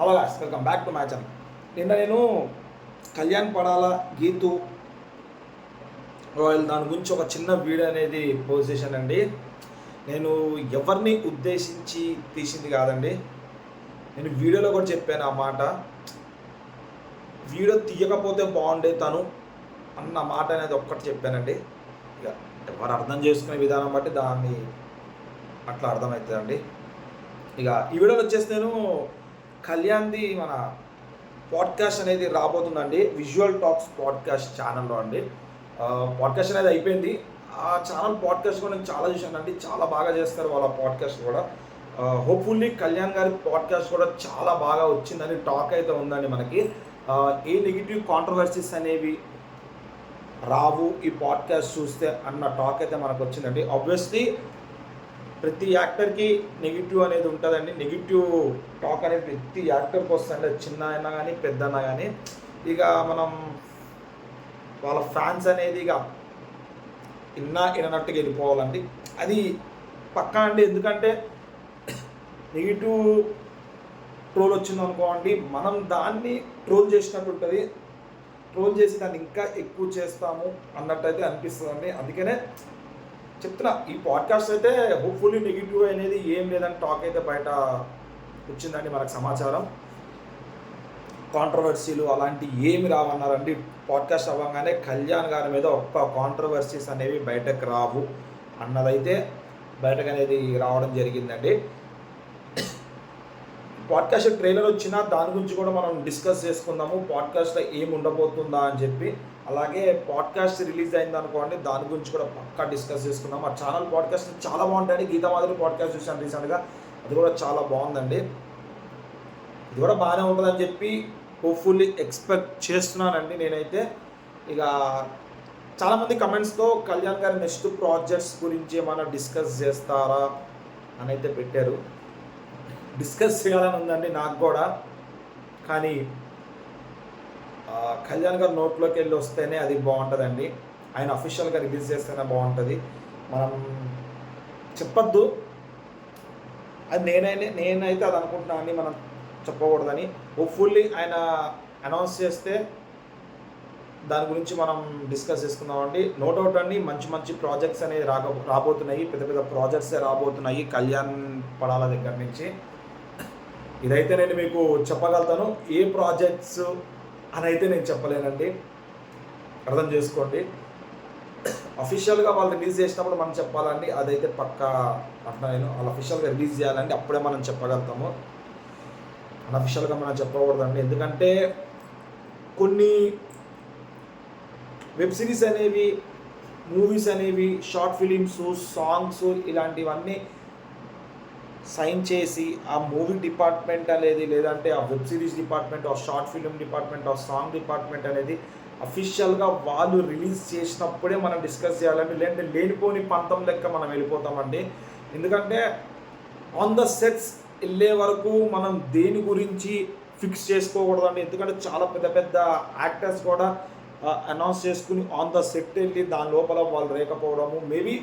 Hello guys, welcome back to my channel. నిన్న నేను Kalyan Padala Geethu royal దాని గురించి ఒక చిన్న వీడియో అనేది పోస్ట్ చేశానండి. నేను ఎవరిని ఉద్దేశించి తీసింది కాదండి. నేను వీడియోలో కూడా చెప్పాను ఆ మాట. వీడియో తీయకపోతే బాగుండే తను అన్న మాట అనేది ఒక్కటి చెప్పానండి. ఇక ఎవరు అర్థం చేసుకునే విధానం బట్టి దాన్ని అట్లా అర్థమవుతుందండి. ఇక ఈ వీడియోలో వచ్చేసి నేను కళ్యాణ్ది మన పాడ్కాస్ట్ అనేది రాబోతుందండి. విజువల్ టాక్స్ పాడ్కాస్ట్ ఛానల్లో అండి. పాడ్కాస్ట్ అనేది అయిపోయింది. ఆ ఛానల్ పాడ్కాస్ట్ కూడా నేను చాలా చూశానండి. చాలా బాగా చేస్తారు వాళ్ళ పాడ్కాస్ట్ కూడా. హోప్ఫుల్లీ కళ్యాణ్ గారి పాడ్కాస్ట్ కూడా చాలా బాగా వచ్చిందని టాక్ అయితే ఉందండి మనకి. ఏ నెగిటివ్ కాంట్రవర్సీస్ అనేవి రావు ఈ పాడ్కాస్ట్ చూస్తే అన్న టాక్ అయితే మనకు వచ్చిందండి. ఆబ్వియస్లీ ప్రతి యాక్టర్కి నెగిటివ్ అనేది ఉంటుందండి. నెగిటివ్ టాక్ అనేది ప్రతి యాక్టర్కి వస్తుంది, చిన్న అయినా కానీ పెద్ద అయినా కానీ. ఇక మనం వాళ్ళ ఫ్యాన్స్ అనేది ఇక వినట్టుగా వెళ్ళిపోవాలండి. అది పక్కా అండి. ఎందుకంటే నెగిటివ్ ట్రోల్ వచ్చింది అనుకోండి, మనం దాన్ని ట్రోల్ చేసినట్టు ఉంటుంది. ట్రోల్ చేసి దాన్ని ఇంకా ఎక్కువ చేస్తాము అన్నట్టయితే అనిపిస్తుందండి. అందుకనే చెప్తున్నా, ఈ పాడ్కాస్ట్ అయితే హోప్ఫుల్లీ నెగిటివ్ అనేది ఏం లేదని టాక్ అయితే బయట వచ్చిందండి మనకు సమాచారం. కాంట్రవర్సీలు అలాంటివి ఏమి రావన్నారండి. పాడ్కాస్ట్ అవ్వగానే కళ్యాణ్ గారి మీద ఒక్క కాంట్రవర్సీస్ అనేవి బయటకు రావు అన్నదైతే బయటకు అనేది రావడం జరిగిందండి. పాడ్కాస్ట్ ట్రైలర్ వచ్చినా దాని గురించి కూడా మనం డిస్కస్ చేసుకుందాము. పాడ్కాస్ట్లో ఏమి ఉండబోతుందా అని చెప్పి. అలాగే పాడ్కాస్ట్ రిలీజ్ అయింది అనుకోండి, దాని గురించి కూడా పక్కా డిస్కస్ చేసుకుందాం. ఆ ఛానల్ పాడ్కాస్ట్ చాలా బాగుంటాయండి. గీతా మాదిరి పాడ్కాస్ట్ చూసాను రీసెంట్గా, అది కూడా చాలా బాగుందండి. ఇది కూడా బాగానే ఉంటుందని చెప్పి హోప్ఫుల్లీ ఎక్స్పెక్ట్ చేస్తున్నానండి నేనైతే. ఇక చాలామంది కమెంట్స్తో కళ్యాణ్ గారి నెక్స్ట్ ప్రాజెక్ట్స్ గురించి ఏమైనా డిస్కస్ చేస్తారా అని అయితే పెట్టారు. డిస్కస్ చేయాలని ఉందండి నాకు కూడా. కానీ కళ్యాణ్ గారు నోట్లోకి వెళ్ళి వస్తేనే అది బాగుంటుందండి. ఆయన అఫీషియల్గా రిలీజ్ చేస్తేనే బాగుంటుంది. మనం చెప్పొద్దు, అది నేనైతే అది అనుకుంటున్నాను అని మనం చెప్పకూడదని. హోప్ఫుల్లీ ఆయన అనౌన్స్ చేస్తే దాని గురించి మనం డిస్కస్ చేసుకుందామండి. నో డౌట్ అండి, మంచి మంచి ప్రాజెక్ట్స్ అనేది రాబోతున్నాయి. పెద్ద పెద్ద ప్రాజెక్ట్సే రాబోతున్నాయి కళ్యాణ్ పడాల దగ్గర నుంచి. ఇదైతే నేను మీకు చెప్పగలుగుతాను. ఏ ప్రాజెక్ట్స్ అని అయితే నేను చెప్పలేనండి, అర్థం చేసుకోండి. అఫీషియల్గా వాళ్ళు రిలీజ్ చేసినప్పుడు మనం చెప్పాలండి, అదైతే పక్కా అట్లా. నేను వాళ్ళు అఫీషియల్గా రిలీజ్ చేయాలండి, అప్పుడే మనం చెప్పగలుగుతాము. అన్అఫీషియల్గా మనం చెప్పకూడదండి. ఎందుకంటే కొన్ని వెబ్ సిరీస్ అనేవి, మూవీస్ అనేవి, షార్ట్ ఫిలిమ్స్, సాంగ్స్ ఇలాంటివన్నీ సైన్ చేసి ఆ మూవీ డిపార్ట్మెంట్ అనేది, లేదంటే ఆ వెబ్ సిరీస్ డిపార్ట్మెంట్, ఆ షార్ట్ ఫిలిం డిపార్ట్మెంట్, ఆ సాంగ్ డిపార్ట్మెంట్ అనేది అఫీషియల్గా వాళ్ళు రిలీజ్ చేసినప్పుడే మనం డిస్కస్ చేయాలండి. లేదంటే లేనిపోని పంతం లెక్క మనం వెళ్ళిపోతామండి. ఎందుకంటే ఆన్ ద సెట్స్ వెళ్ళే వరకు మనం దేని గురించి ఫిక్స్ చేసుకోకూడదండి. ఎందుకంటే చాలా పెద్ద పెద్ద యాక్టర్స్ కూడా అనౌన్స్ చేసుకుని ఆన్ ద సెట్ వెళ్ళి దాని లోపల వాళ్ళు లేకపోవడము, maybe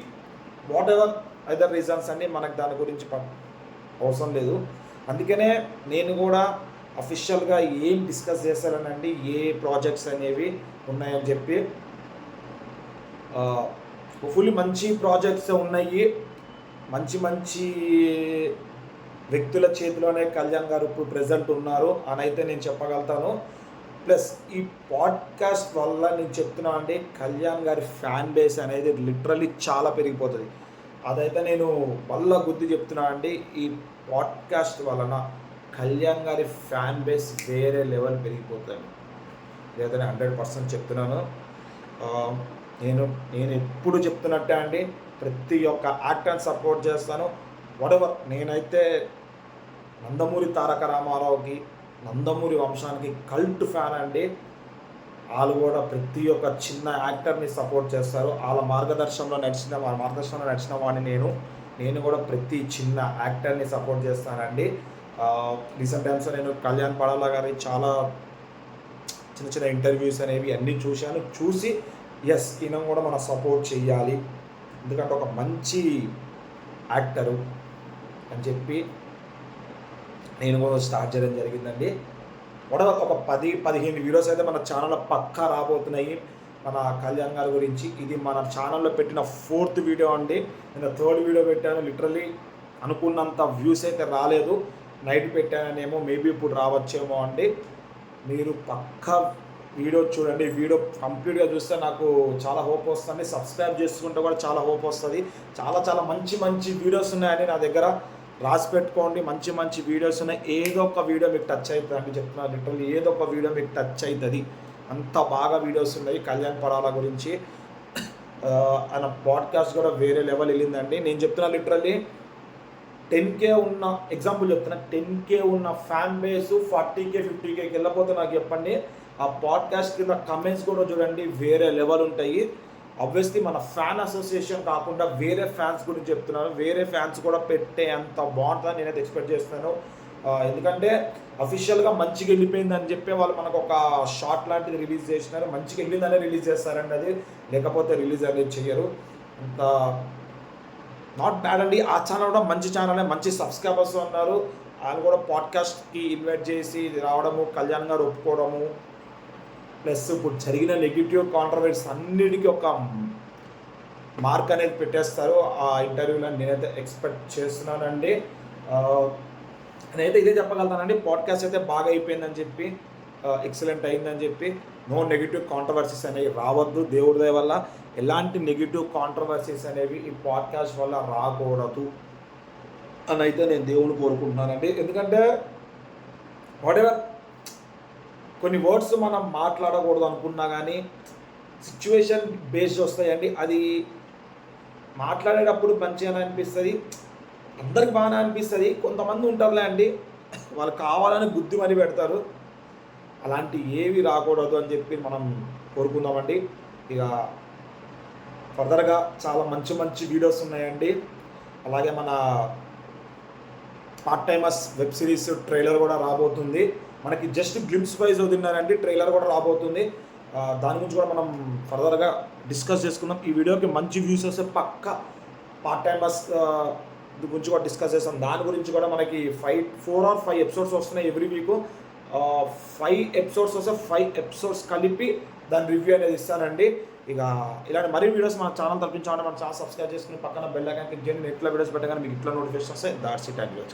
what ever other reasons అండి, మనకు దాని గురించి అవసరం లేదు. అందుకనే నేను కూడా అఫీషియల్గా ఏం డిస్కస్ చేస్తారనండి, ఏ ప్రాజెక్ట్స్ అనేవి ఉన్నాయని చెప్పి. ఫుల్లీ మంచి ప్రాజెక్ట్స్ ఉన్నాయి. మంచి మంచి వ్యక్తుల చేతిలోనే కళ్యాణ్ గారు ఇప్పుడు ప్రెజెంట్ ఉన్నారు అని అయితే నేను చెప్పగలుగుతాను. ప్లస్ ఈ పాడ్కాస్ట్ వల్ల నేను చెప్తున్నా అండి, కళ్యాణ్ గారి ఫ్యాన్ బేస్ అనేది లిటరల్లీ చాలా పెరిగిపోతుంది. అదైతే నేను వల్ల గుద్ది చెప్తున్నా అండి. ఈ పాడ్కాస్ట్ వలన కళ్యాణ్ గారి ఫ్యాన్ బేస్ వేరే లెవెల్ పెరిగిపోతుంది. ఇదైతే 100% చెప్తున్నాను. నేను ఎప్పుడు చెప్తున్నట్టే అండి, ప్రతి ఒక్క యాక్టర్ని సపోర్ట్ చేస్తాను. వాటెవర్. నేనైతే నందమూరి తారక రామారావుకి, నందమూరి వంశానికి కల్ట్ ఫ్యాన్ అండి. వాళ్ళు కూడా ప్రతి ఒక్క చిన్న యాక్టర్ని సపోర్ట్ చేస్తారు. వాళ్ళ మార్గదర్శనంలో నడిచిన వాడిని నేను కూడా ప్రతి చిన్న యాక్టర్ని సపోర్ట్ చేస్తానండి. రీసెంట్ టైమ్స్లో నేను కళ్యాణ్ పడాల గారి చాలా చిన్న చిన్న ఇంటర్వ్యూస్ అనేవి అన్నీ చూసి ఎస్ ఈయన కూడా మనం సపోర్ట్ చేయాలి, ఎందుకంటే ఒక మంచి యాక్టరు అని చెప్పి నేను కూడా స్టార్ట్ చేయడం జరిగిందండి. ఒక 10-15 వీడియోస్ అయితే మన ఛానల్లో పక్కా రాబోతున్నాయి మన కళ్యాణ్ గారి గురించి. ఇది మన ఛానల్లో పెట్టిన 4th వీడియో అండి. నేను 3rd వీడియో పెట్టాను. లిటరల్లీ అనుకున్నంత వ్యూస్ అయితే రాలేదు. నైట్ పెట్టానేమో, మేబీ ఇప్పుడు రావచ్చేమో అండి. మీరు పక్కా వీడియో చూడండి. వీడియో కంప్లీట్గా చూస్తే నాకు చాలా హోప్ వస్తుంది. సబ్స్క్రైబ్ చేసుకుంటే కూడా చాలా హోప్ వస్తుంది. చాలా చాలా మంచి మంచి వీడియోస్ ఉన్నాయండి నా దగ్గర. రాసి పెట్టుకోండి. మంచి మంచి వీడియోస్ ఉన్నాయి. ఏదో ఒక వీడియో మీకు టచ్ అవుతుంది అండి, చెప్తున్నా. లిటరల్లీ ఏదో ఒక వీడియో మీకు టచ్ అవుతుంది. అంత బాగా వీడియోస్ ఉన్నాయి కళ్యాణ్ పడాల గురించి. ఆయన పాడ్కాస్ట్ కూడా వేరే లెవెల్ వెళ్ళిందండి. నేను చెప్తున్నా లిటరల్లీ 10K ఉన్న ఎగ్జాంపుల్ చెప్తున్నా, 10K ఉన్న ఫ్యాన్ బేస్ 40K 50Kకి వెళ్ళిపోతే నాకు చెప్పండి. ఆ పాడ్కాస్ట్ కింద కమెంట్స్ కూడా చూడండి, వేరే లెవెల్ ఉంటాయి. ఆబ్వియస్లీ మన ఫ్యాన్ అసోసియేషన్ కాకుండా వేరే ఫ్యాన్స్ గురించి చెప్తున్నాను. వేరే ఫ్యాన్స్ కూడా పెట్టే అంత బాగుంటుందని నేనైతే ఎక్స్పెక్ట్ చేస్తున్నాను. ఎందుకంటే అఫీషియల్గా మంచిగా వెళ్ళిపోయిందని చెప్పి వాళ్ళు మనకు ఒక షార్ట్ లాంటిది రిలీజ్ చేసినారు. మంచిగా వెళ్ళిందనే రిలీజ్ చేస్తారండి, అది లేకపోతే రిలీజ్ అనేది చేయరు. అంత నాట్ బ్యాడ్ అండి. ఆ ఛానల్ కూడా మంచి ఛానలే, మంచి సబ్స్క్రైబర్స్ ఉన్నారు. ఆయన కూడా పాడ్కాస్ట్కి ఇన్వైట్ చేసి రావడము, కళ్యాణ్ గారు ఒప్పుకోవడము, ప్లస్ ఇప్పుడు జరిగిన నెగిటివ్ కాంట్రవర్సీస్ అన్నిటికీ ఒక మార్క్ అనేది పెట్టేస్తారు ఆ ఇంటర్వ్యూలో. నేనైతే ఎక్స్పెక్ట్ చేస్తున్నానండి. నేనైతే ఇదే చెప్పగలుగుతానండి, పాడ్కాస్ట్ అయితే బాగా అయిపోయిందని చెప్పి, ఎక్సలెంట్ అయిందని చెప్పి. నో నెగిటివ్ కాంట్రవర్సీస్ అనేవి రావద్దు. దేవుడి దయ వల్ల ఎలాంటి నెగిటివ్ కాంట్రవర్సీస్ అనేవి ఈ పాడ్కాస్ట్ వల్ల రాకూడదు అని అయితే నేను దేవుని కోరుకుంటున్నానండి. ఎందుకంటే వాటెవర్ కొన్ని వర్డ్స్ మనం మాట్లాడకూడదు అనుకున్నా కానీ సిచ్యువేషన్ బేస్డ్ వస్తాయండి. అది మాట్లాడేటప్పుడు మంచిగానే అనిపిస్తుంది, అందరికి బాగానే అనిపిస్తుంది. కొంతమంది ఉంటారులే అండి, వాళ్ళు కావాలని బుద్ధి మరి పెడతారు. అలాంటి ఏవి రాకూడదు అని చెప్పి మనం కోరుకుందామండి. ఇక ఫర్దర్గా చాలా మంచి మంచి వీడియోస్ ఉన్నాయండి. అలాగే మన part timers web series trailer కూడా రాబోతుంది. మనకి జస్ట్ గ్లిమ్స్ వైజ్ వదిలినారండి, ట్రైలర్ కూడా రాబోతుంది. దాని గురించి కూడా మనం ఫర్దర్గా డిస్కస్ చేసుకుందాం. ఈ వీడియోకి మంచి వ్యూస్ వస్తే పక్క పార్ట్ టైమర్స్ గురించి కూడా డిస్కస్ చేస్తాం. దాని గురించి కూడా మనకి 4 or 5 ఎపిసోడ్స్ వస్తున్నాయి ఎవ్రీ వీక్. 5 ఎపిసోడ్స్ వస్తే 5 ఎపిసోడ్స్ కలిపి దాని రివ్యూ అనేది ఇస్తానండి. ఇక ఇలాంటి మరిన్ని వీడియోస్ మన ఛానల్ తప్పించాలంటే మన ఛానల్ సబ్స్క్రైబ్ చేసుకుని పక్కన బెల్ ఐకాన్ క్లిక్ చేయండి. ఎట్లా వీడియోస్ పెట్టగానే మీకు ఇట్లా నోటిఫికేషన్ వస్తాయి. దాట్స్ ఇట్ అండి.